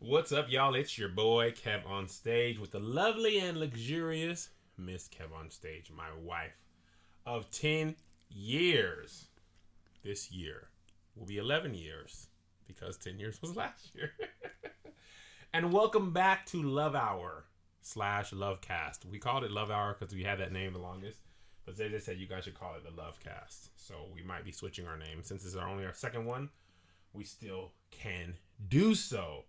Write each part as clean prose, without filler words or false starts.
What's up, y'all? It's your boy KevOnStage with the lovely and luxurious Miss KevOnStage, my wife of 10 years. This year will be 11 years because 10 years was last year. And welcome back to Love Hour / Lovecast. We called it Love Hour because we had that name the longest, but they just said you guys should call it the Lovecast. So we might be switching our name since this is only our second one. We still can do so.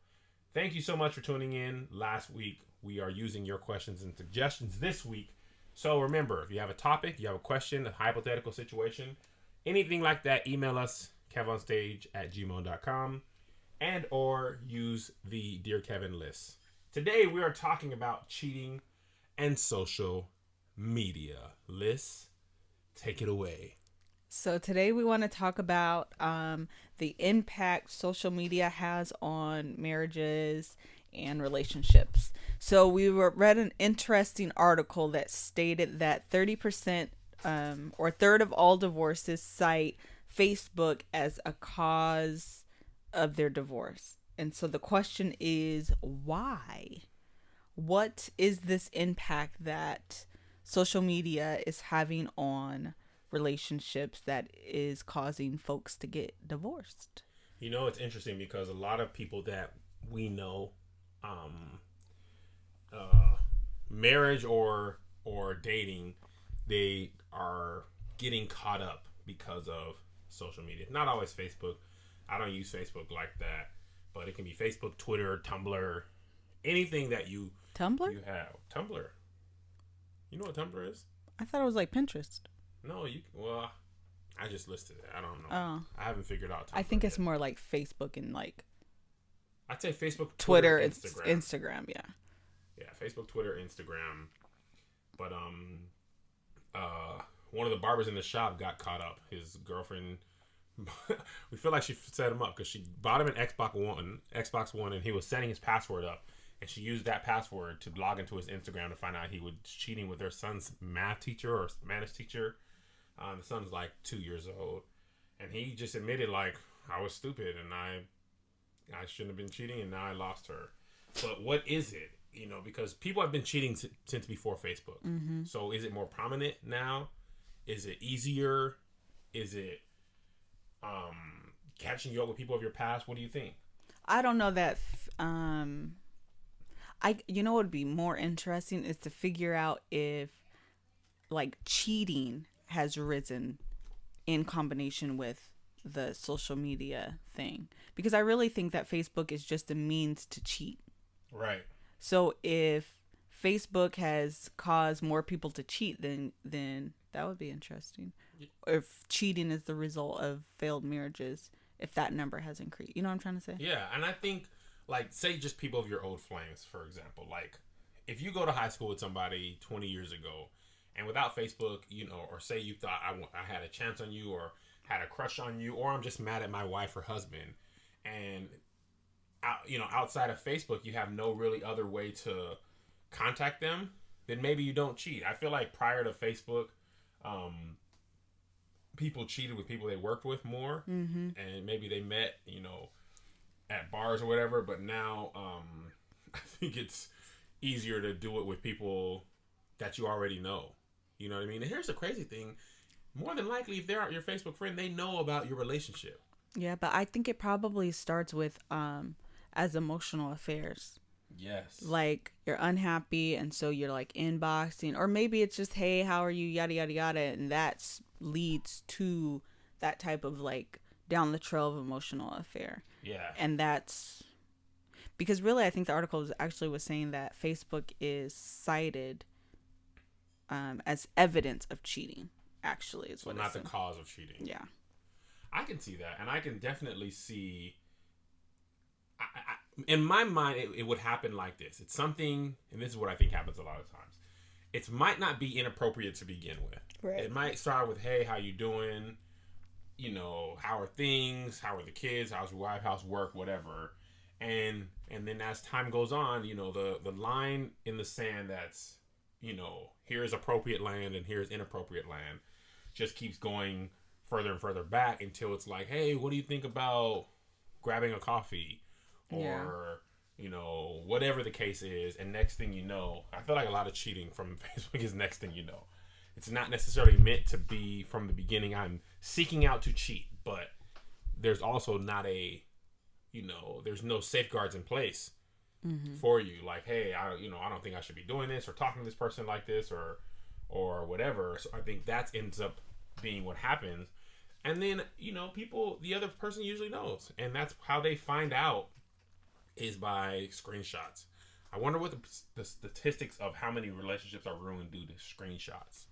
Thank you so much for tuning in. Last week, we are using your questions and suggestions this week. So remember, if you have a topic, you have a question, a hypothetical situation, anything like that, email us, KevOnStage@gmail.com, and or use the Dear Kevin list. Today, we are talking about cheating and social media. Liz, take it away. So today we want to talk about the impact social media has on marriages and relationships. So we read an interesting article that stated that 30% or a third of all divorces cite Facebook as a cause of their divorce. And so the question is, why? What is this impact that social media is having on relationships that is causing folks to get divorced? You know, it's interesting because a lot of people that we know, marriage or dating, they are getting caught up because of social media. Not always Facebook. I don't use Facebook like that, but it can be Facebook, Twitter, Tumblr, anything that you have. Tumblr. You know what Tumblr is? I thought it was like Pinterest. No, I just listed it. I don't know. Oh. I haven't figured out Tumblr I think it's yet. more like Facebook and like I'd say Facebook, Twitter, Instagram. Instagram, yeah. Yeah, Facebook, Twitter, Instagram. But one of the barbers in the shop got caught up. His girlfriend, we feel like she set him up because she bought him an Xbox One, and he was setting his password up, and she used that password to log into his Instagram to find out he was cheating with their son's math teacher or Spanish teacher. The son's like 2 years old, and he just admitted, like, I was stupid and I shouldn't have been cheating, and now I lost her. But what is it? You know, because people have been cheating since before Facebook. Mm-hmm. So is it more prominent now? Is it easier? Is it catching you up with people of your past? What do you think? I don't know that. What would be more interesting is to figure out if like cheating has risen in combination with the social media thing, because I really think that Facebook is just a means to cheat. Right. So if Facebook has caused more people to cheat, then that would be interesting. If cheating is the result of failed marriages, if that number has increased. You know what I'm trying to say? Yeah, and I think, like, say just people of your old flames, for example. Like, if you go to high school with somebody 20 years ago, and without Facebook, you know, or say you thought I had a chance on you or had a crush on you, or I'm just mad at my wife or husband, and outside of Facebook, you have no really other way to contact them, then maybe you don't cheat. I feel like prior to Facebook, people cheated with people they worked with more, mm-hmm. and maybe they met, at bars or whatever. But now, I think it's easier to do it with people that you already know. You know what I mean? And here's the crazy thing: more than likely, if they're your Facebook friend, they know about your relationship. Yeah, but I think it probably starts with as emotional affairs. Yes. Like you're unhappy, and so you're like inboxing, or maybe it's just, hey, how are you, yada yada yada, and that leads to that type of like down the trail of emotional affair. Yeah. And that's because really I think the article was saying that Facebook is cited as evidence of cheating, actually, is what not the cause of cheating. Yeah. I can see that, and I can definitely see. In my mind, it would happen like this. It's something, and this is what I think happens a lot of times. It might not be inappropriate to begin with. Right. It might start with, "Hey, how you doing? You know, how are things? How are the kids? How's your wife? How's work? Whatever." And then as time goes on, the line in the sand that's, here's appropriate land and here's inappropriate land, just keeps going further and further back until it's like, hey, what do you think about grabbing a coffee? Or, whatever the case is, and next thing you know, I feel like a lot of cheating from Facebook is next thing you know. It's not necessarily meant to be from the beginning. I'm seeking out to cheat, but there's also not there's no safeguards in place for you. Like, hey, I don't think I should be doing this or talking to this person like this or whatever. So I think that ends up being what happens. And then, the other person usually knows. And that's how they find out is by screenshots. I wonder what the statistics of how many relationships are ruined due to screenshots.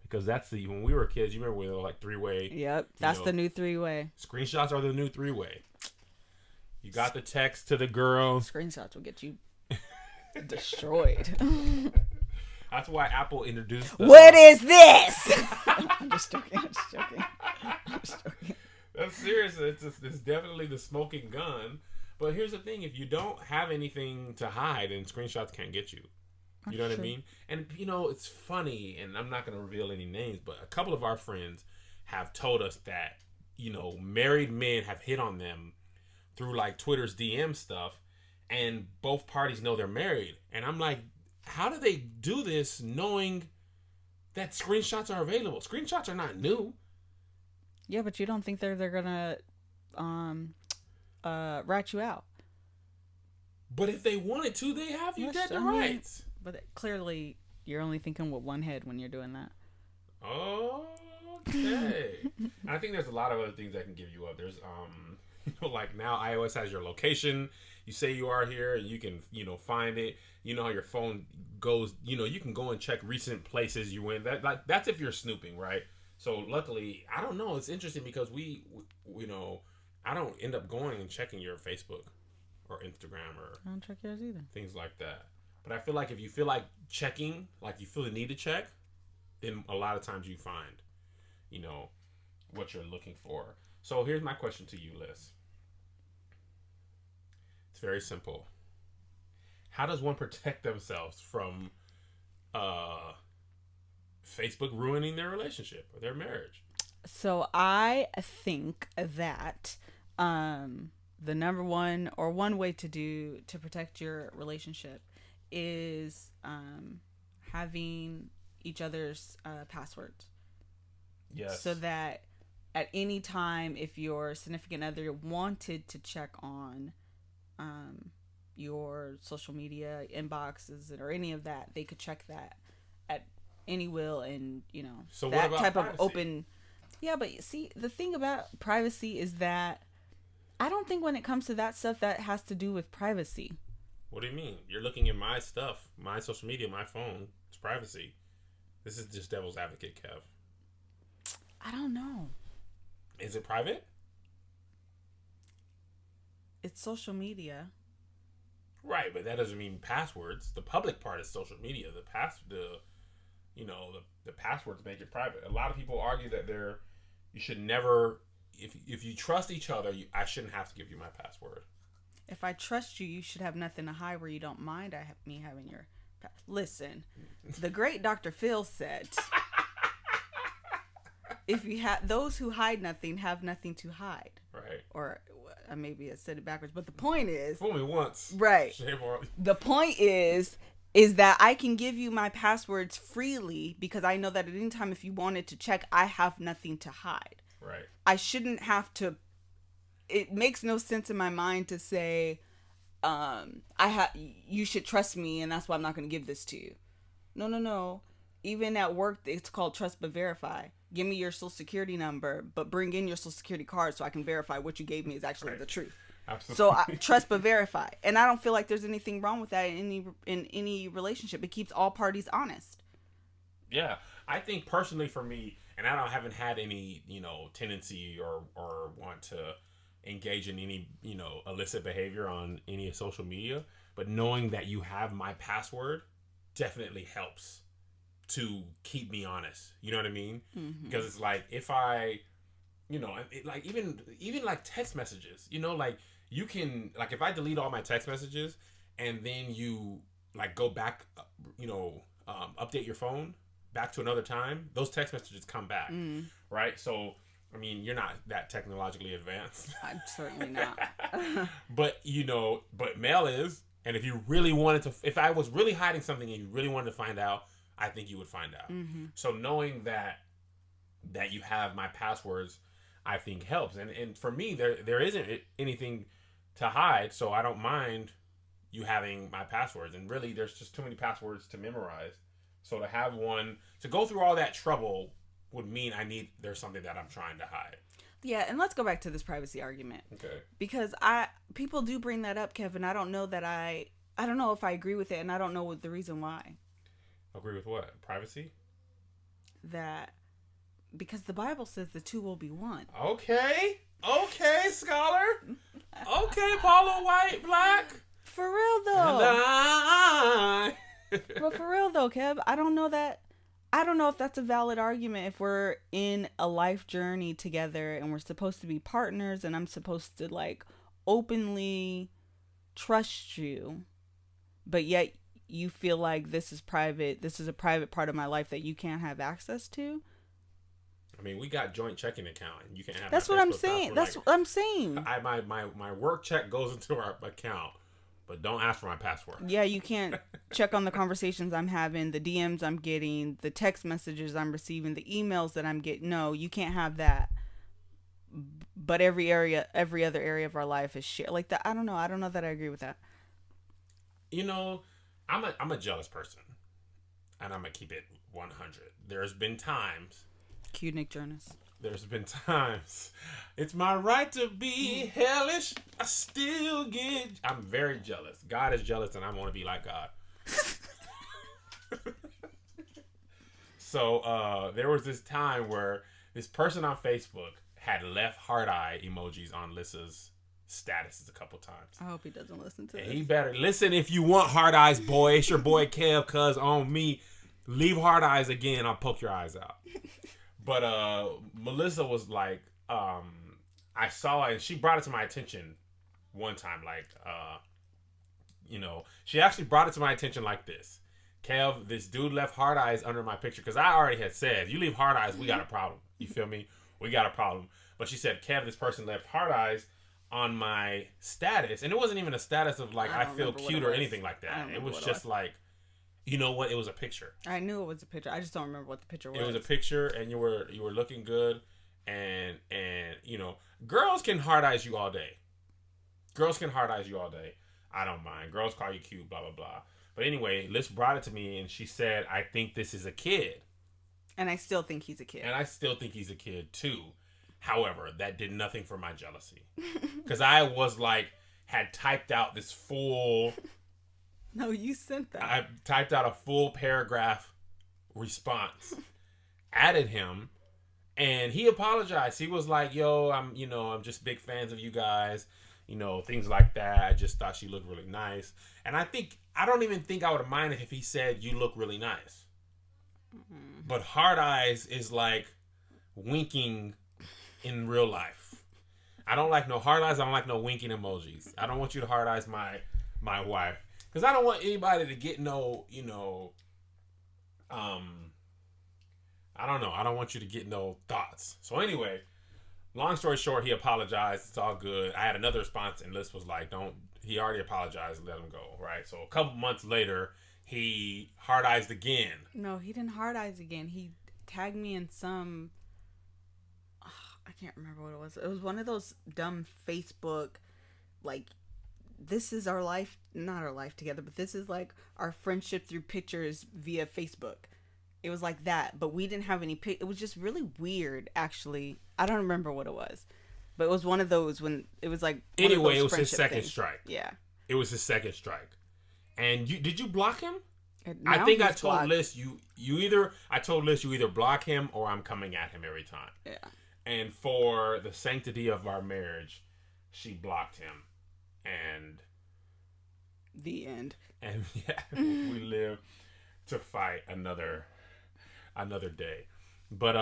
Because that's when we were kids, you remember we were like three-way. Yep, that's the new three-way. Screenshots are the new three-way. You got the text to the girl. Screenshots will get you destroyed. That's why Apple introduced What is this? I'm just joking. That's serious. It's definitely the smoking gun. But here's the thing. If you don't have anything to hide, then screenshots can't get you. You know what I mean? And, it's funny, and I'm not going to reveal any names, but a couple of our friends have told us that, married men have hit on them through, like, Twitter's DM stuff, and both parties know they're married. And I'm like, how do they do this knowing that screenshots are available? Screenshots are not new. Yeah, but you don't think they're going to rat you out. But if they wanted to, they have you dead to rights. But clearly, you're only thinking with one head when you're doing that. Okay. I think there's a lot of other things that can give you up. There's, like now iOS has your location. You say you are here, and you can, find it. You know how your phone goes. You can go and check recent places you went. That's if you're snooping, right? So luckily, I don't know. It's interesting because I don't end up going and checking your Facebook or Instagram or I don't check yours either. Things like that. But I feel like if you feel like checking, like you feel the need to check, then a lot of times you find, what you're looking for. So here's my question to you, Liz. It's very simple. How does one protect themselves from Facebook ruining their relationship or their marriage? So I think that the number one way to protect your relationship is having each other's passwords. Yes. So that at any time, if your significant other wanted to check on your social media inboxes or any of that, they could check that at any will, and so that what about type privacy? of open. Yeah, but see, the thing about privacy is that I don't think when it comes to that stuff that has to do with privacy. What do you mean? You're looking at my stuff, my social media, my phone. It's privacy. This is just devil's advocate, Kev. I don't know. Is it private? It's social media. Right, but that doesn't mean passwords. The public part is social media. The passwords make it private. A lot of people argue that you should never, if you trust each other, I shouldn't have to give you my password. If I trust you, you should have nothing to hide where you don't mind me having your... Listen, the great Dr. Phil said, if you have those who hide nothing, have nothing to hide. Right. Or maybe I said it backwards, but the point is... Fool me once. Right. The point is that I can give you my passwords freely because I know that at any time if you wanted to check, I have nothing to hide. Right. I shouldn't have to... It makes no sense in my mind to say, you should trust me and that's why I'm not going to give this to you. No. Even at work, it's called trust but verify. Give me your social security number, but bring in your social security card so I can verify what you gave me is actually the truth. Absolutely. So trust but verify. And I don't feel like there's anything wrong with that in any relationship. It keeps all parties honest. Yeah. I think personally for me, and I haven't had any, tendency or want to engage in any, illicit behavior on any social media, but knowing that you have my password definitely helps to keep me honest. You know what I mean? Mm-hmm. Because it's like, if I, even like text messages, like you can, like if I delete all my text messages and then you like go back, update your phone back to another time, those text messages come back. Right? So I mean, you're not that technologically advanced. I'm certainly not. But, but Mel is. And if you really wanted to, if I was really hiding something and you really wanted to find out, I think you would find out. Mm-hmm. So knowing that you have my passwords, I think helps. And for me, there isn't anything to hide, so I don't mind you having my passwords. And really, there's just too many passwords to memorize. So to have one, to go through all that trouble would mean there's something that I'm trying to hide. Yeah, and let's go back to this privacy argument. Okay. Because people do bring that up, Kevin. I don't know if I agree with it, and I don't know the reason why. Agree with what? Privacy? Because the Bible says the two will be one. Okay, scholar. Okay, Paulo White Black. For real though. But for real though, Kev, I don't know if that's a valid argument if we're in a life journey together and we're supposed to be partners and I'm supposed to like openly trust you, but yet you feel like this is a private part of my life that you can't have access to. I mean, we got joint checking account, and you can't have. That's what I'm saying. That's what I'm saying. My work check goes into our account, but don't ask for my password. Yeah, you can't check on the conversations I'm having, the DMs I'm getting, the text messages I'm receiving, the emails that I'm getting. No, you can't have that. But every other area of our life is shared like that. I don't know that I agree with that. I'm a jealous person, and I'm gonna keep it 100. There's been times. Cue Nick Jonas. There's been times. It's my right to be hellish. I still get. I'm very jealous. God is jealous, and I want to be like God. So there was this time where this person on Facebook had left heart eye emojis on Lissa's statuses a couple times. I hope he doesn't listen to and this. He better listen if you want heart eyes, boy. It's your boy Kev, cuz on me. Leave heart eyes again. I'll poke your eyes out. But Melissa was like, I saw it, and she brought it to my attention one time. Like, she actually brought it to my attention like this. Kev, this dude left hard eyes under my picture. Because I already had said, you leave hard eyes, we got a problem. You feel me? We got a problem. But she said, Kev, this person left hard eyes on my status. And it wasn't even a status of like, I feel cute or anything like that. It was just like, you know what? It was a picture. I knew it was a picture. I just don't remember what the picture was. It was a picture, and you were looking good, and girls can hard eyes you all day. Girls can hard eyes you all day. I don't mind. Girls call you cute, blah blah blah. But anyway, Liz brought it to me, and she said, "I think this is a kid." And I still think he's a kid. And I still think he's a kid too. However, that did nothing for my jealousy, because I was like, had typed out this full. No, you sent that. I typed out a full paragraph response, added him, and he apologized. He was like, "Yo, I'm just big fans of you guys, things like that. I just thought she looked really nice." And I don't even think I would have minded if he said, "You look really nice." Mm-hmm. But hard eyes is like winking in real life. I don't like no hard eyes. I don't like no winking emojis. I don't want you to hard eyes my wife. Because I don't want anybody to get I don't know. I don't want you to get no thoughts. So anyway, long story short, he apologized. It's all good. I had another response, and Liz was like, he already apologized. Let him go, right? So a couple months later, he hard-eyed again. No, he didn't hard-eyes again. He tagged me in some, I can't remember what it was. It was one of those dumb Facebook, like, this is our life, not our life together, but this is like our friendship through pictures via Facebook. It was like that, but we didn't have any it was just really weird, actually. I don't remember what it was, but it was one of those when it was like anyway, it was his second strike. Yeah, it was his second strike. And did you block him? I think I told Liz I told Liz you either block him or I'm coming at him every time. Yeah. And for the sanctity of our marriage, she blocked him. And the end. And yeah, we live to fight another day. But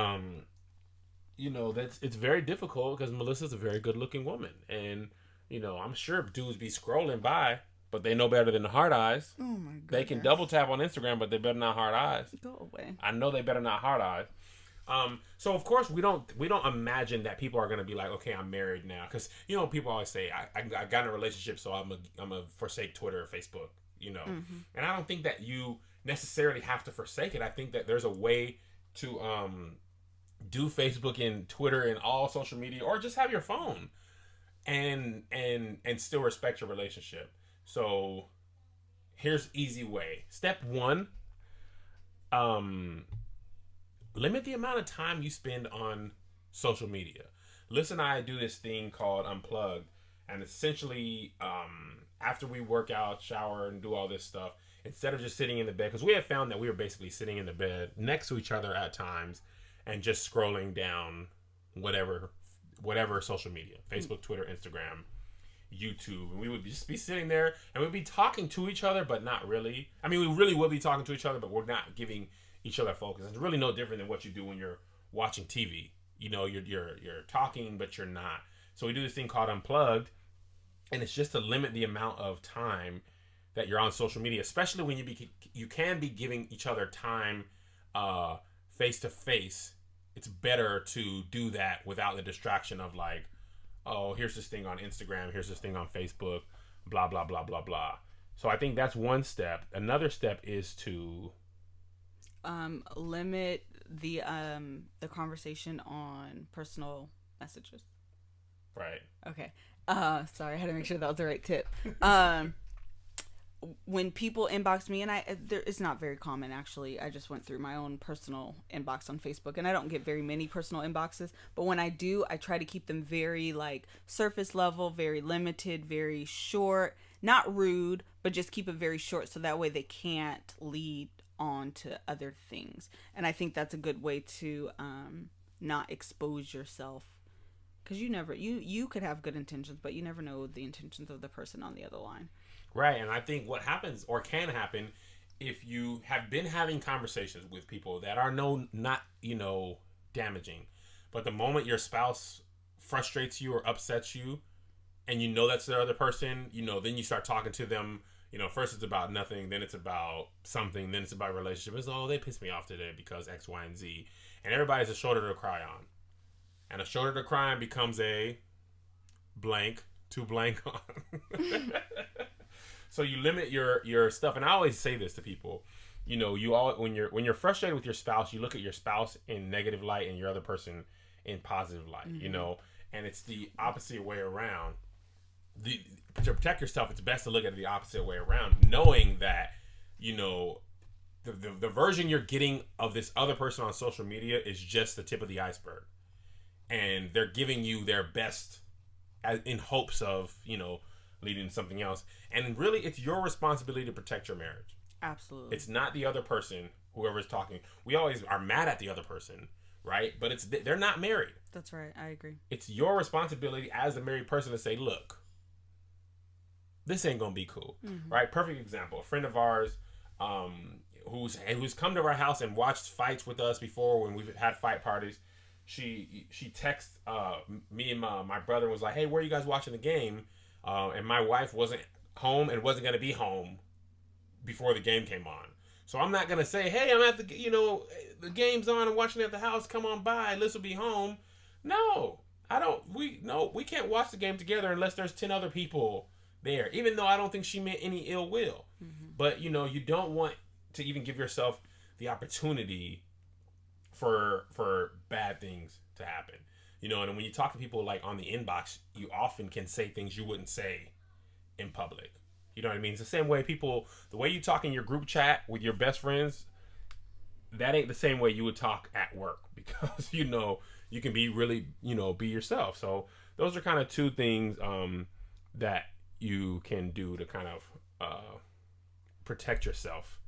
it's very difficult because Melissa's a very good looking woman, and I'm sure dudes be scrolling by, but they know better than the hard eyes. Oh my god. They can double tap on Instagram, but they better not hard eyes. Go away. I know they better not hard eyes. So of course we don't imagine that people are gonna be like, okay, I'm married now, because people always say I got in a relationship, so I'm a forsake Twitter or Facebook, and I don't think that you necessarily have to forsake it. I think that there's a way to do Facebook and Twitter and all social media, or just have your phone and still respect your relationship. So here's easy way. Step one, limit the amount of time you spend on social media. Liz and I do this thing called Unplugged, and essentially, after we work out, shower, and do all this stuff, instead of just sitting in the bed, because we have found that we were basically sitting in the bed next to each other at times and just scrolling down whatever social media, Facebook, Twitter, Instagram, YouTube, and we would just be sitting there and we'd be talking to each other, but not really. I mean, we really would be talking to each other, but we're not giving each other focus. It's really no different than what you do when you're watching TV. You're talking, but you're not. So we do this thing called Unplugged, and it's just to limit the amount of time that you're on social media, especially when you can be giving each other time face to face. It's better to do that without the distraction of like, oh, here's this thing on Instagram, here's this thing on Facebook, blah blah blah blah blah. So I think that's one step. Another step is to limit the conversation on personal messages. Right. Okay. Sorry, I had to make sure that was the right tip. When people inbox me, and it's not very common actually. I just went through my own personal inbox on Facebook, and I don't get very many personal inboxes. But when I do, I try to keep them very like surface level, very limited, very short. Not rude, but just keep it very short, so that way they can't lead on to other things. And I think that's a good way to not expose yourself, because you could have good intentions, but you never know the intentions of the person on the other line. Right. And I think what happens or can happen if you have been having conversations with people that are not damaging, but the moment your spouse frustrates you or upsets you, and that's the other person, then you start talking to them. First it's about nothing, then it's about something, then it's about relationship. It's, oh, they pissed me off today because X, Y, and Z. And everybody's a shoulder to cry on. And a shoulder to cry on becomes a blank to blank on. So you limit your stuff. And I always say this to people. When you're frustrated with your spouse, you look at your spouse in negative light and your other person in positive light, and it's the opposite way around. To protect yourself, it's best to look at it the opposite way around, knowing that the version you're getting of this other person on social media is just the tip of the iceberg, and they're giving you their best in hopes of leading to something else. And really, it's your responsibility to protect your marriage. Absolutely. It's not the other person, whoever's talking. We always are mad at the other person, right? But they're not married. That's right. I agree. It's your responsibility as a married person to say, look, this ain't gonna be cool, right? Perfect example. A friend of ours, who's come to our house and watched fights with us before when we've had fight parties. She texted me and my brother and was like, hey, where are you guys watching the game? And my wife wasn't home and wasn't gonna be home before the game came on. So I'm not gonna say, hey, I'm at the game's on, I'm watching it at the house, come on by, Liz will be home. No, I don't. We can't watch the game together unless there's 10 other people there, even though I don't think she meant any ill will. But you don't want to even give yourself the opportunity for bad things to happen. And when you talk to people like on the inbox, you often can say things you wouldn't say in public. You know what I mean? It's the same way the way you talk in your group chat with your best friends, that ain't the same way you would talk at work, because you can be really be yourself. So those are kind of two things that you can do to kind of protect yourself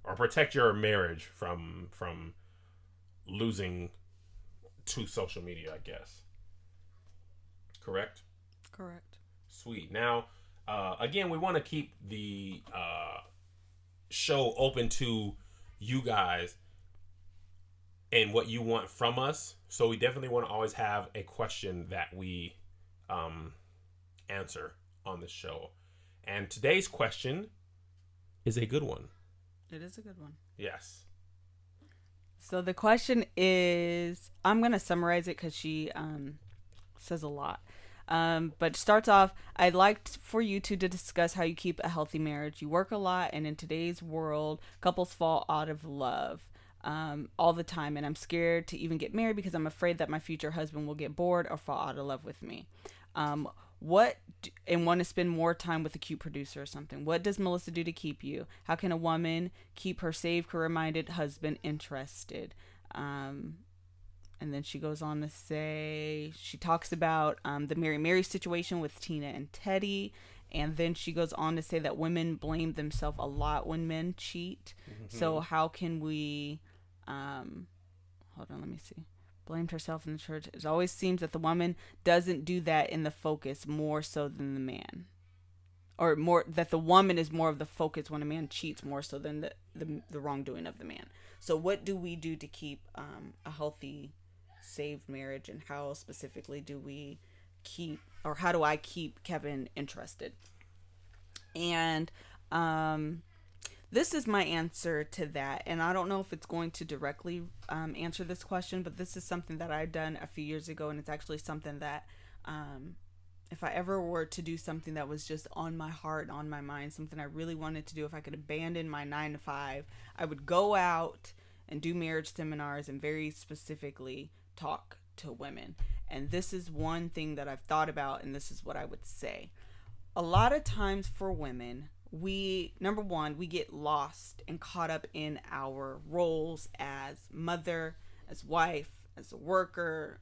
or protect your marriage from losing to social media, I guess. Correct? Correct. Sweet. Now, again, we want to keep the show open to you guys and what you want from us. So we definitely want to always have a question that we answer on the show. And today's question is a good one. It is a good one. Yes. So the question is, I'm going to summarize it because she says a lot. But starts off, I'd like for you two to discuss how you keep a healthy marriage. You work a lot, and in today's world, couples fall out of love all the time. And I'm scared to even get married because I'm afraid that my future husband will get bored or fall out of love with me. And want to spend more time with a cute producer or something. What does Melissa do to keep you? How can a woman keep her saved, career-minded husband interested? And then she goes on to say, she talks about the Mary situation with Tina and Teddy. And then she goes on to say that women blame themselves a lot when men cheat. Mm-hmm. So how can we, hold on, let me see. Blamed herself in the church. It always seems that the woman doesn't do that in the focus more so than the man. Or more that the woman is more of the focus when a man cheats more so than the wrongdoing of the man. So what do we do to keep a healthy, saved marriage, and how specifically do we keep, or how do I keep Kevin interested? And this is my answer to that, and I don't know if it's going to directly answer this question, but this is something that I've done a few years ago, and it's actually something that if I ever were to do something that was just on my heart, on my mind, something I really wanted to do, if I could abandon my 9 to 5, I would go out and do marriage seminars and very specifically talk to women. And this is one thing that I've thought about, and this is what I would say. A lot of times for women, number one, we get lost and caught up in our roles as mother, as wife, as a worker,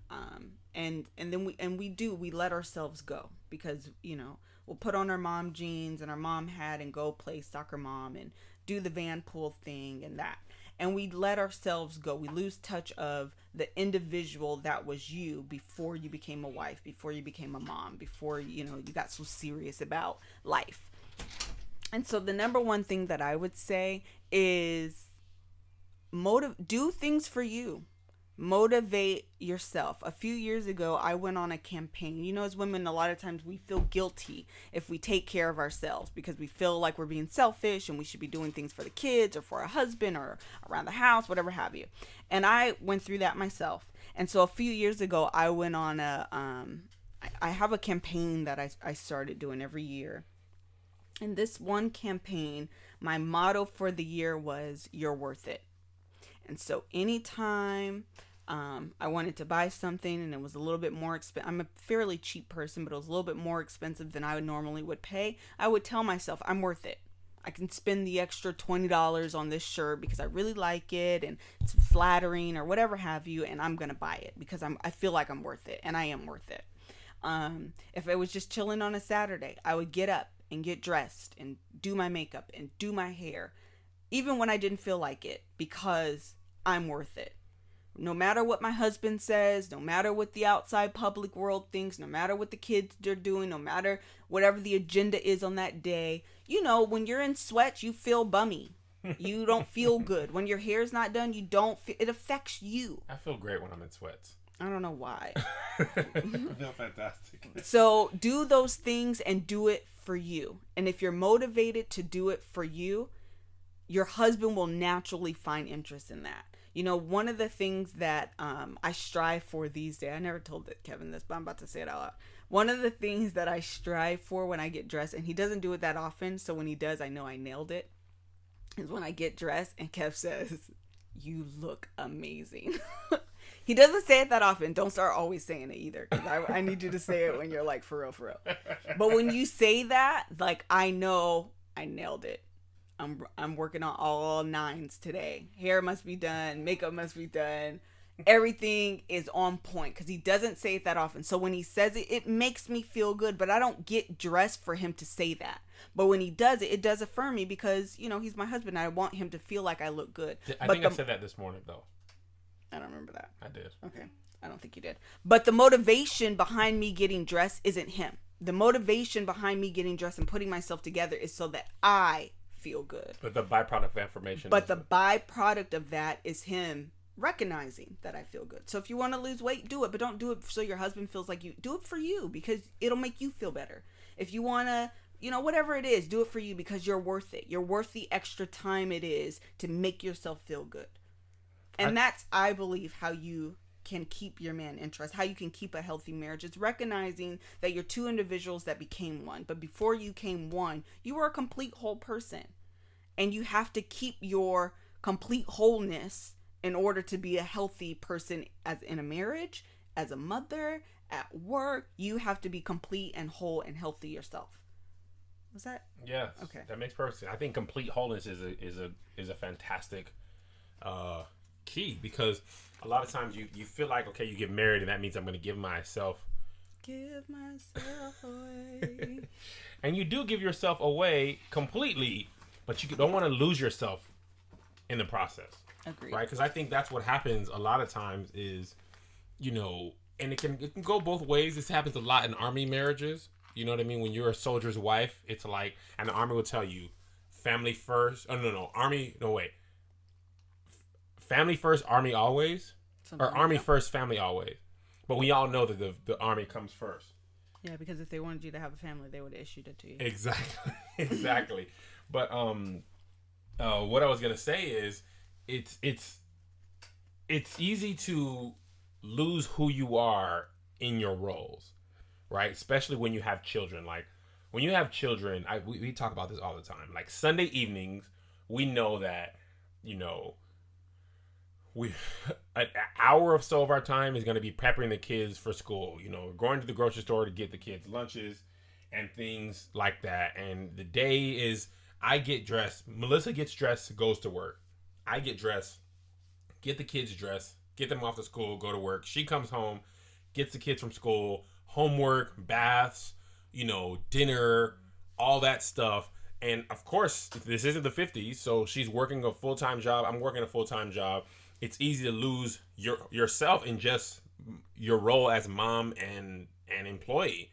and then we let ourselves go because we'll put on our mom jeans and our mom hat and go play soccer mom and do the van pool thing and that, and we let ourselves go. We lose touch of the individual that was you before you became a wife, before you became a mom, before you got so serious about life. And so the number one thing that I would say is do things for you. Motivate yourself. A few years ago, I went on a campaign. As women, a lot of times we feel guilty if we take care of ourselves because we feel like we're being selfish and we should be doing things for the kids or for a husband or around the house, whatever have you. And I went through that myself. And so a few years ago, I went on I have a campaign that I started doing every year. In this one campaign, my motto for the year was, "You're worth it." And so anytime I wanted to buy something and it was a little bit more expensive, I'm a fairly cheap person, but it was a little bit more expensive than I normally would pay, I would tell myself, I'm worth it. I can spend the extra $20 on this shirt because I really like it and it's flattering or whatever have you, and I'm going to buy it because I feel like I'm worth it, and I am worth it. If I was just chilling on a Saturday, I would get up and get dressed and do my makeup and do my hair, even when I didn't feel like it, because I'm worth it. No matter what my husband says, no matter what the outside public world thinks, no matter what the kids are doing, no matter whatever the agenda is on that day, when you're in sweats, you feel bummy. You don't feel good. When your hair's not done, it affects you. I feel great when I'm in sweats. I don't know why. I feel fantastic. So do those things and do it for you. And if you're motivated to do it for you, your husband will naturally find interest in that. One of the things that I strive for these days, I never told Kevin this, but I'm about to say it out loud. One of the things that I strive for when I get dressed, and he doesn't do it that often, so when he does, I know I nailed it, is when I get dressed and Kev says, "You look amazing." He doesn't say it that often. Don't start always saying it either, because I need you to say it when you're like, for real, for real. But when you say that, like, I know I nailed it. I'm working on all 9s today. Hair must be done. Makeup must be done. Everything is on point, because he doesn't say it that often. So when he says it, it makes me feel good, but I don't get dressed for him to say that. But when he does it, it does affirm me because, he's my husband. I want him to feel like I look good. I think I said that this morning, though. I don't remember that. I did. Okay. I don't think you did. But the motivation behind me getting dressed isn't him. The motivation behind me getting dressed and putting myself together is so that I feel good. But the byproduct of affirmation. But the byproduct of that is him recognizing that I feel good. So if you want to lose weight, do it. But don't do it so your husband feels like you. Do it for you because it'll make you feel better. If you want to, whatever it is, do it for you because you're worth it. You're worth the extra time it is to make yourself feel good. And that's, I believe, how you can keep your man interest, how you can keep a healthy marriage. It's recognizing that you're two individuals that became one. But before you came one, you were a complete whole person. And you have to keep your complete wholeness in order to be a healthy person as in a marriage, as a mother, at work. You have to be complete and whole and healthy yourself. Was that? Yes. Okay. That makes perfect sense. I think complete wholeness is a fantastic key, because a lot of times you feel like, okay, you get married and that means I'm going to give myself away. And you do give yourself away completely, but you don't want to lose yourself in the process. Agreed. Right? Because I think that's what happens a lot of times is, and it can go both ways. This happens a lot in army marriages. You know what I mean? When you're a soldier's wife, it's like, and the army will tell you, family first. Oh, no. Army, no, wait. Family first, army always. Or army first, family always. But we all know that the army comes first. Yeah, because if they wanted you to have a family, they would have issued it to you. Exactly. Exactly. But what I was going to say is, it's easy to lose who you are in your roles, right? Especially when you have children. Like, when you have children, we talk about this all the time. Like, Sunday evenings, we know that, an hour or so of our time is going to be prepping the kids for school. We're going to the grocery store to get the kids lunches and things like that. And the day is, I get dressed. Melissa gets dressed, goes to work. I get dressed, get the kids dressed, get them off to school, go to work. She comes home, gets the kids from school, homework, baths, dinner, all that stuff. And of course, this isn't the 50s, so she's working a full-time job. I'm working a full-time job. It's easy to lose yourself in just your role as mom and employee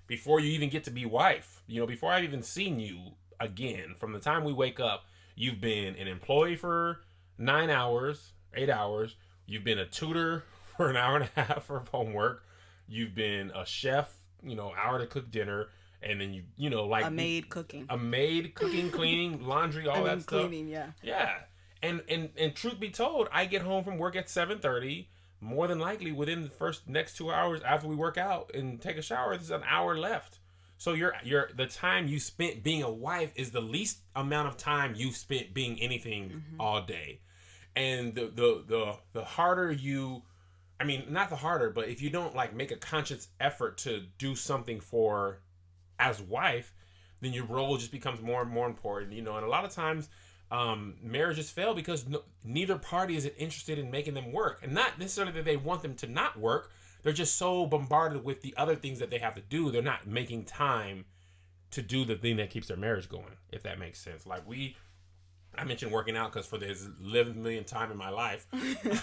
before you even get to be wife. Before I've even seen you again, from the time we wake up, you've been an employee for 9 hours, 8 hours. You've been a tutor for an hour and a half for homework. You've been a chef, hour to cook dinner. And then like a maid cooking, cleaning, laundry, all that stuff. Cleaning, yeah. Yeah. And truth be told, I get home from work at 7:30. More than likely, within the next 2 hours after we work out and take a shower, there's an hour left. So the time you spent being a wife is the least amount of time you've spent being anything all day. And the harder you, not the harder, but if you don't like make a conscious effort to do something as wife, then your role just becomes more and more important. And a lot of times, marriages fail because neither party is interested in making them work, and not necessarily that they want them to not work. They're just so bombarded with the other things that they have to do. They're not making time to do the thing that keeps their marriage going, if that makes sense. Like I mentioned working out because for this 11 millionth time in my life,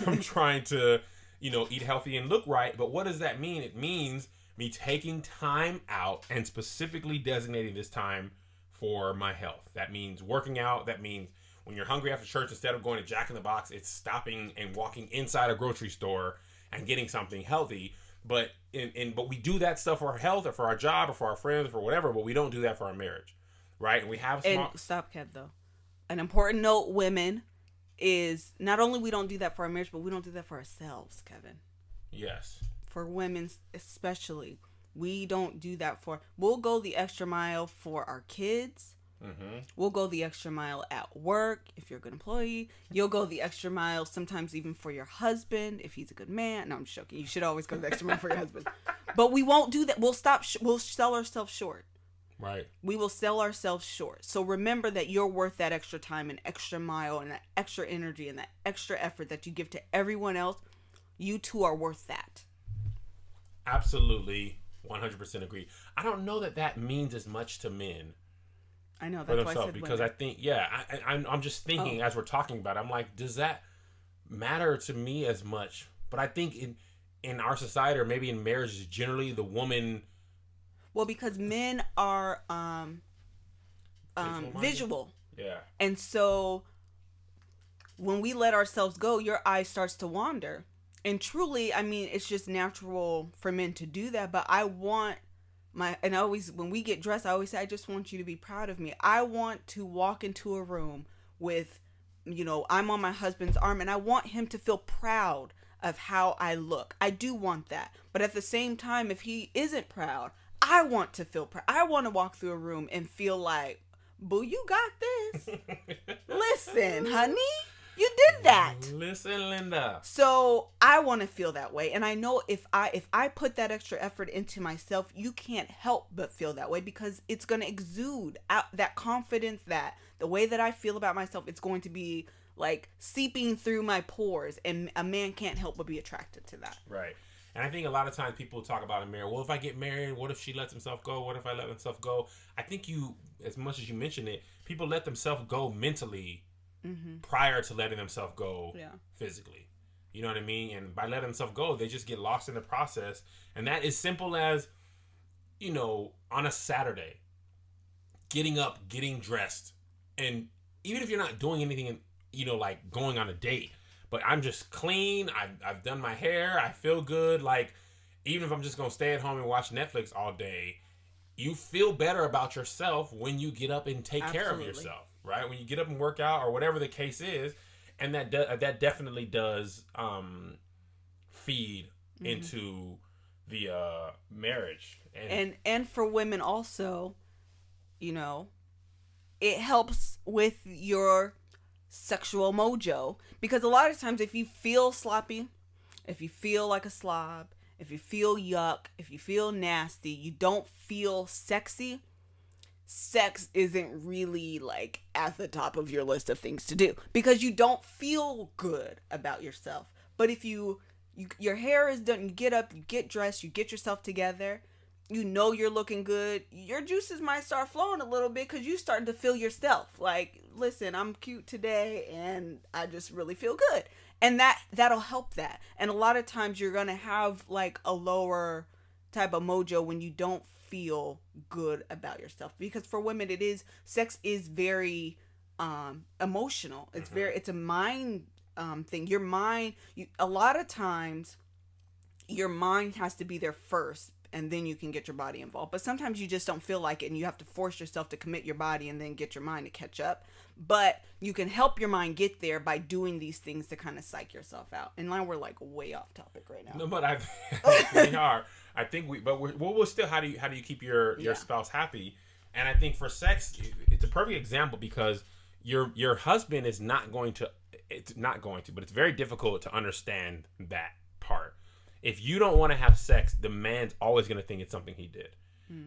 I'm trying to, eat healthy and look right. But what does that mean? It means me taking time out and specifically designating this time for my health. That means working out. That means when you're hungry after church, instead of going to Jack in the Box, it's stopping and walking inside a grocery store and getting something healthy. But we do that stuff for our health or for our job or for our friends or for whatever, but we don't do that for our marriage, right? And we have stop, Kev, though. An important note, women, is not only we don't do that for our marriage, but we don't do that for ourselves, Kevin. Yes. For women especially, we don't do that we'll go the extra mile for our kids. We'll go the extra mile at work. If you're a good employee, you'll go the extra mile sometimes even for your husband if he's a good man. No, I'm just joking. You should always go the extra mile for your husband. But we won't do that. We'll sell ourselves short. Right. We will sell ourselves short. So remember that you're worth that extra time and extra mile and that extra energy and that extra effort that you give to everyone else. You too are worth that. Absolutely. 100% agree. I don't know that means as much to men. I know, that's why I said because women. I think, I'm just thinking as we're talking about it, I'm like, does that matter to me as much? But I think in our society, or maybe in marriages generally, the woman... Well, because men are visual. Yeah. And so when we let ourselves go, your eye starts to wander. And truly, it's just natural for men to do that. But I want when we get dressed, I always say, I just want you to be proud of me. I want to walk into a room with I'm on my husband's arm and I want him to feel proud of how I look. I do want that. But at the same time, if he isn't proud, I want to feel proud. I want to walk through a room and feel like, boo, you got this. Listen, honey, you did that. Listen, Linda. So I want to feel that way. And I know if I put that extra effort into myself, you can't help but feel that way, because it's going to exude out that confidence, that the way that I feel about myself, it's going to be like seeping through my pores, and a man can't help but be attracted to that. Right. And I think a lot of times people talk about a marriage. Well, if I get married, what if she lets himself go? What if I let myself go? I think as much as you mention it, people let themselves go mentally prior to letting themselves go physically. You know what I mean? And by letting themselves go, they just get lost in the process. And that is simple as, on a Saturday, getting up, getting dressed. And even if you're not doing anything, like going on a date, but I'm just clean. I've done my hair. I feel good. Like, even if I'm just going to stay at home and watch Netflix all day, you feel better about yourself when you get up and take care of yourself, right? When you get up and work out or whatever the case is. And that definitely does feed into the marriage. And for women also, it helps with your sexual mojo, because a lot of times if you feel sloppy, if you feel like a slob, if you feel yuck, if you feel nasty, you don't feel sexy, sex isn't really like at the top of your list of things to do, because you don't feel good about yourself. But if your hair is done, you get up, you get dressed, you get yourself together, you're looking good, your juices might start flowing a little bit, because you starting to feel yourself. Like, listen, I'm cute today and I just really feel good. And that'll help that. And a lot of times you're going to have like a lower type of mojo when you don't feel good about yourself, because for women sex is very emotional. It's a mind thing. Your mind, a lot of times your mind has to be there first, and then you can get your body involved. But sometimes you just don't feel like it, and you have to force yourself to commit your body and then get your mind to catch up. But you can help your mind get there by doing these things to kind of psych yourself out. And now we're like way off topic right now. No, but we are. I think we'll still. How do you keep your spouse happy? And I think for sex, it's a perfect example, because your husband is not going to. It's not going to, but it's very difficult to understand that part. If you don't want to have sex, the man's always going to think it's something he did.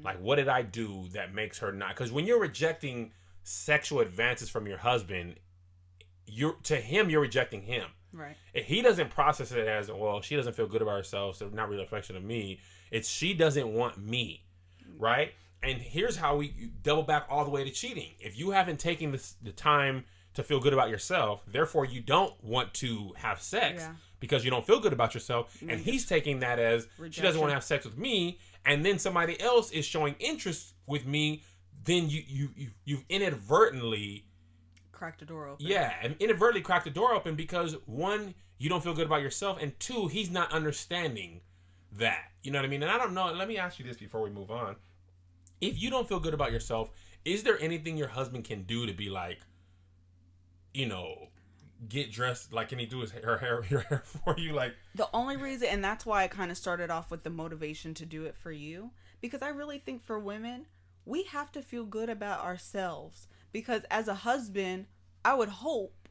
Like, what did I do that makes her not? Because when you're rejecting sexual advances from your husband, you're rejecting him. Right. If he doesn't process it as, well, she doesn't feel good about herself, so not really a reflection of me. It's she doesn't want me, right? And here's how we double back all the way to cheating. If you haven't taken the time to feel good about yourself, therefore you don't want to have sex because you don't feel good about yourself. And he's taking that as rejection. She doesn't want to have sex with me, and then somebody else is showing interest with me. Then you've inadvertently cracked the door open. Yeah, and inadvertently cracked the door open, because one, you don't feel good about yourself, and two, he's not understanding that. You know what I mean? And I don't know. Let me ask you this before we move on. If you don't feel good about yourself, is there anything your husband can do to be like, get dressed? Like, can he do your hair for you? Like, the only reason, and that's why I kind of started off with the motivation to do it for you, because I really think for women, we have to feel good about ourselves. Because as a husband, I would hope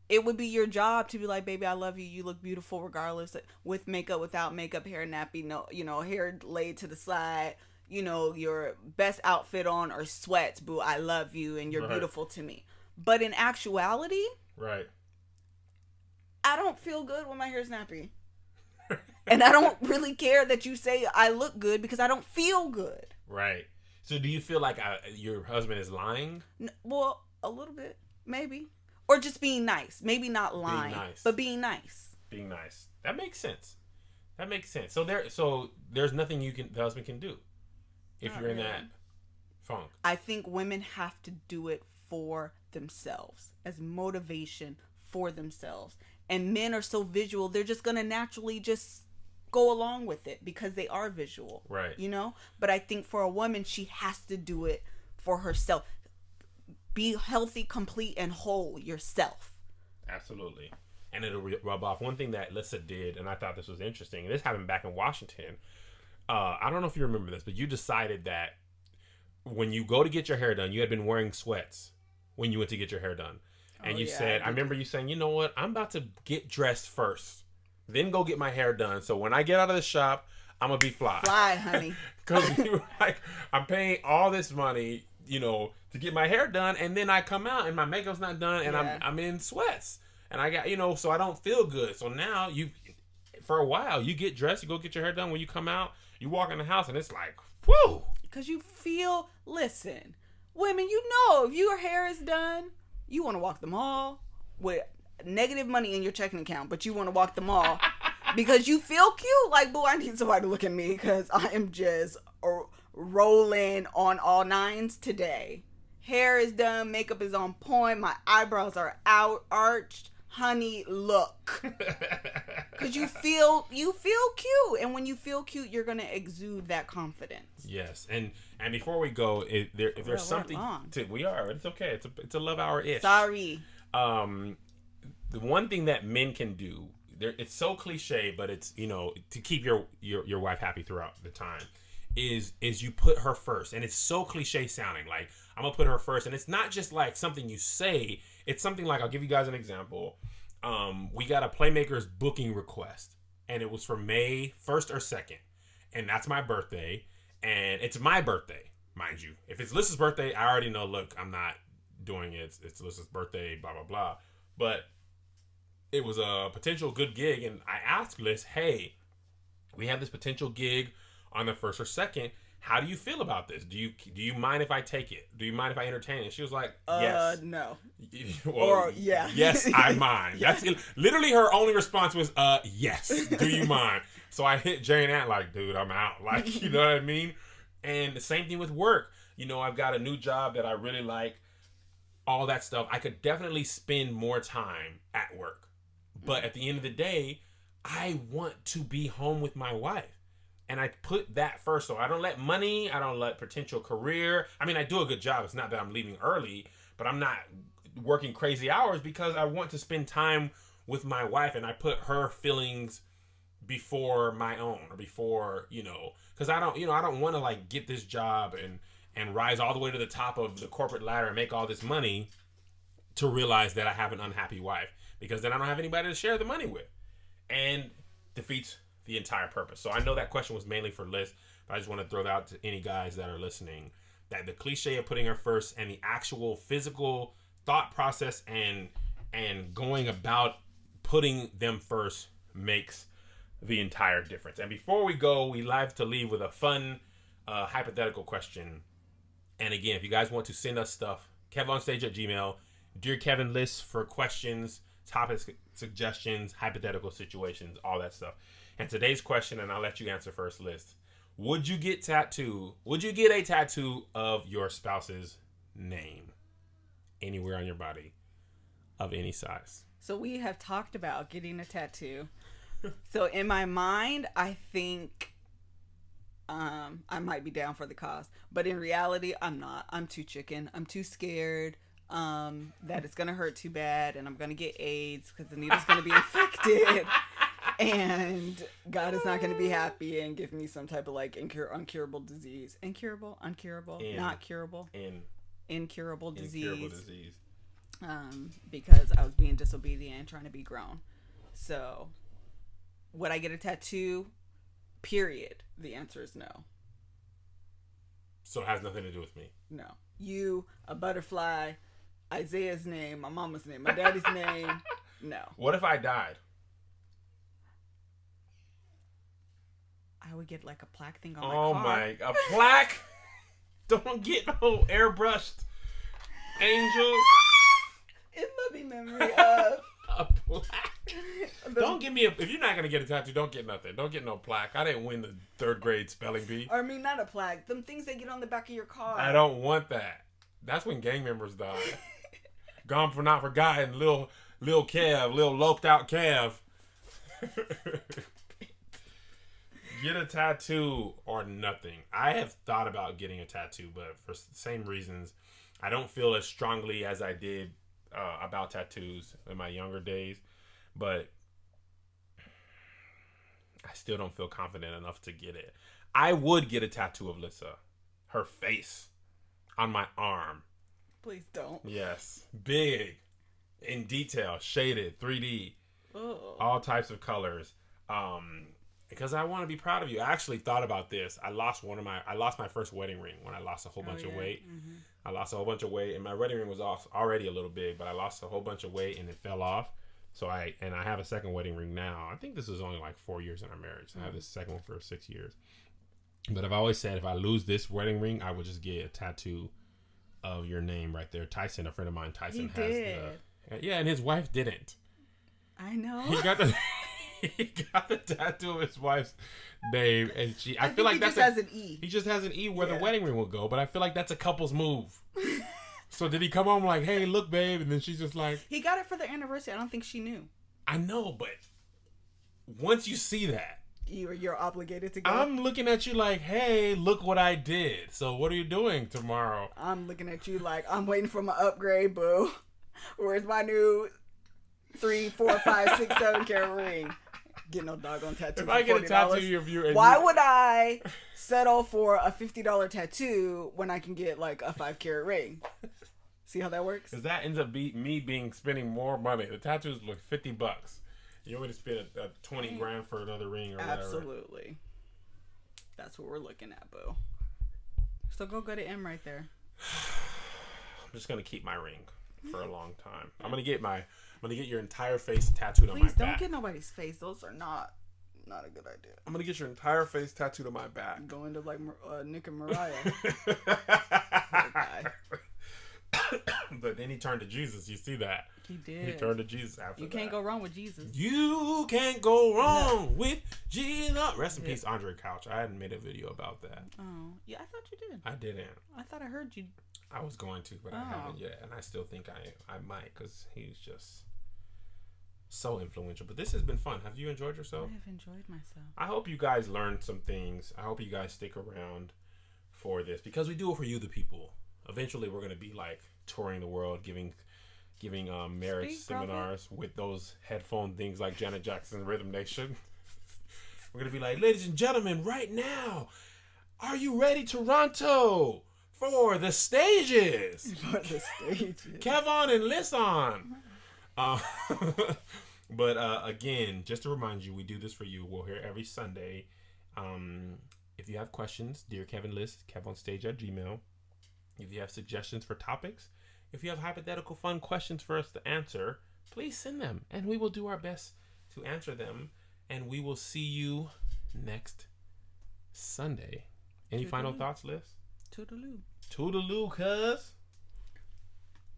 it would be your job to be like, baby, I love you. You look beautiful regardless, with makeup, without makeup, hair nappy, no, hair laid to the side, your best outfit on or sweats, boo, I love you and you're beautiful to me. But in actuality, right, I don't feel good when my hair's nappy. And I don't really care that you say I look good, because I don't feel good. Right. So do you feel like your husband is lying? Well, a little bit, maybe. Or just being nice. Maybe not lying, but being nice. Being nice. That makes sense. So there's nothing the husband can do if you're in that funk. I think women have to do it for themselves, as motivation for themselves. And men are so visual, they're just going to naturally just go along with it because they are visual. Right. But I think for a woman, she has to do it for herself. Be healthy, complete, and whole yourself. Absolutely. And it'll rub off. One thing that Lissa did, and I thought this was interesting, and this happened back in Washington. I don't know if you remember this, but you decided that when you go to get your hair done, you had been wearing sweats when you went to get your hair done. And you said, I remember you saying, you know what? I'm about to get dressed first, then go get my hair done. So when I get out of the shop, I'm going to be fly. Fly, honey. Because you were like, I'm paying all this money, to get my hair done. And then I come out and my makeup's not done and I'm in sweats. And I got, so I don't feel good. So now for a while, you get dressed, you go get your hair done. When you come out, you walk in the house and it's like, whoo. Because you feel, listen, women, if your hair is done, you want to walk the mall with negative money in your checking account, but you want to walk the mall because you feel cute. Like, boo, I need somebody to look at me because I am just rolling on all nines today. Hair is done, makeup is on point, my eyebrows are arched. Honey, look. Because you feel cute. And when you feel cute, you're going to exude that confidence. Yes. And before we go, if there's something... It's okay. It's a love hour-ish. Sorry. The one thing that men can do, it's so cliche, but it's, to keep your wife happy throughout the time, is you put her first. And it's so cliche sounding. Like, I'm going to put her first. And it's not just like something you say. It's something like, I'll give you guys an example. We got a Playmakers booking request, and it was for May 1st or 2nd, and that's my birthday, and it's my birthday, mind you. If it's Lissa's birthday, I already know, look, I'm not doing it. It's Lissa's birthday, blah, blah, blah. But it was a potential good gig, and I asked Liz, hey, we have this potential gig on the 1st or 2nd. How do you feel about this? Do you mind if I take it? Do you mind if I entertain it? She was like, yes. No. Well, or, yeah. Yes, I mind. Yeah. That's literally her only response was, yes. Do you mind? So I hit Jane Ant like, dude, I'm out. Like, you know what I mean? And the same thing with work. I've got a new job that I really like. All that stuff. I could definitely spend more time at work. But at the end of the day, I want to be home with my wife. And I put that first. So I don't let money, I don't let potential career. I mean, I do a good job. It's not that I'm leaving early, but I'm not working crazy hours because I want to spend time with my wife, and I put her feelings before my own, or before, because I don't want to like get this job and rise all the way to the top of the corporate ladder and make all this money to realize that I have an unhappy wife, because then I don't have anybody to share the money with, and defeats the entire purpose. So I know that question was mainly for Liz, but I just want to throw that out to any guys that are listening, that the cliche of putting her first and the actual physical thought process and going about putting them first makes the entire difference. And before we go, we like to leave with a fun hypothetical question. And again, if you guys want to send us stuff, KevOnStage@gmail.com, Dear Kevin lists for questions, topics, suggestions, hypothetical situations, all that stuff. And today's question, and I'll let you answer first, Liz. Would you get a tattoo of your spouse's name anywhere on your body of any size? So we have talked about getting a tattoo. So in my mind, I think I might be down for the cause. But in reality, I'm not. I'm too chicken. I'm too scared that it's going to hurt too bad, and I'm going to get AIDS because the needle's going to be infected. And God is not going to be happy and give me some type of like uncurable disease. Uncurable, not curable. Incurable disease. Because I was being disobedient and trying to be grown. So, would I get a tattoo? Period. The answer is no. So it has nothing to do with me? No. You, a butterfly, Isaiah's name, my mama's name, my daddy's name. No. What if I died? I would get like a plaque thing on my car. Oh my, a plaque? Don't get no airbrushed angel. In loving memory of a plaque. Don't give me if you're not going to get a tattoo, don't get nothing. Don't get no plaque. I didn't win the 3rd grade spelling bee. Or I mean, not a plaque. Them things they get on the back of your car. I don't want that. That's when gang members die. Gone for not forgotten, Lil Kev, Lil loped out Kev. Get a tattoo or nothing. I have thought about getting a tattoo, but for the same reasons I don't feel as strongly as I did about tattoos in my younger days, but I still don't feel confident enough to get it. I would get a tattoo of Lissa, her face, on my arm. Please don't. Yes, big, in detail, shaded, 3D, all types of colors. Because I want to be proud of you. I actually thought about this. I lost my first wedding ring when I lost a whole bunch of weight. Mm-hmm. I lost a whole bunch of weight, and my wedding ring was already a little big, but I lost a whole bunch of weight and it fell off. So I have a second wedding ring now. I think this is only like 4 years in our marriage. I have this second one for 6 years. But I've always said if I lose this wedding ring, I would just get a tattoo of your name right there. Tyson, a friend of mine, Tyson has yeah, and his wife didn't. I know. He got the tattoo of his wife's name, and I feel like that's has an E. He just has an E where the wedding ring will go, but I feel like that's a couple's move. So did he come home like, "Hey, look, babe," and then she's just like, he got it for their anniversary. I don't think she knew. I know, but once you see that, you're obligated to go. I'm looking at you like, "Hey, look what I did." So what are you doing tomorrow? I'm looking at you like I'm waiting for my upgrade, boo. Where's my new 3, 4, 5, 6, 7 carat ring? Get no doggone tattoo. If I get a tattoo of you, why would I settle for a $50 tattoo when I can get like a 5 carat ring? See how that works? Because that ends up spending more money. The tattoos look $50. You want me to spend a 20 grand for another ring or whatever? Absolutely. That's what we're looking at, boo. So go to M right there. I'm just gonna keep my ring for a long time. I'm gonna get your entire face tattooed on my back. Please don't get nobody's face. Those are not a good idea. I'm gonna get your entire face tattooed on my back. Go into like Nick and Mariah. But then he turned to Jesus. You see that? He did. He turned to Jesus after that. You can't go wrong with Jesus. You can't go wrong with Jesus. Rest in peace, Andre Couch. I hadn't made a video about that. Oh, yeah, I thought you did. I didn't. I thought I heard you. I was going to, but I haven't yet, and I still think I might because he's just so influential. But this has been fun. Have you enjoyed yourself? I have enjoyed myself. I hope you guys learned some things. I hope you guys stick around for this because we do it for you, the people. Eventually, we're going to be like touring the world, giving marriage seminars with those headphone things like Janet Jackson, Rhythm Nation. We're going to be like, ladies and gentlemen, right now, are you ready, Toronto? For the stages. For the stages. Kevon and Lisson. But again, just to remind you, we do this for you. We're here every Sunday. If you have questions, dear Kevin Liss, KevOnStage@gmail.com. If you have suggestions for topics, if you have hypothetical fun questions for us to answer, please send them. And we will do our best to answer them. And we will see you next Sunday. Any final thoughts, Liz? Toodaloo. Toodaloo, cuz.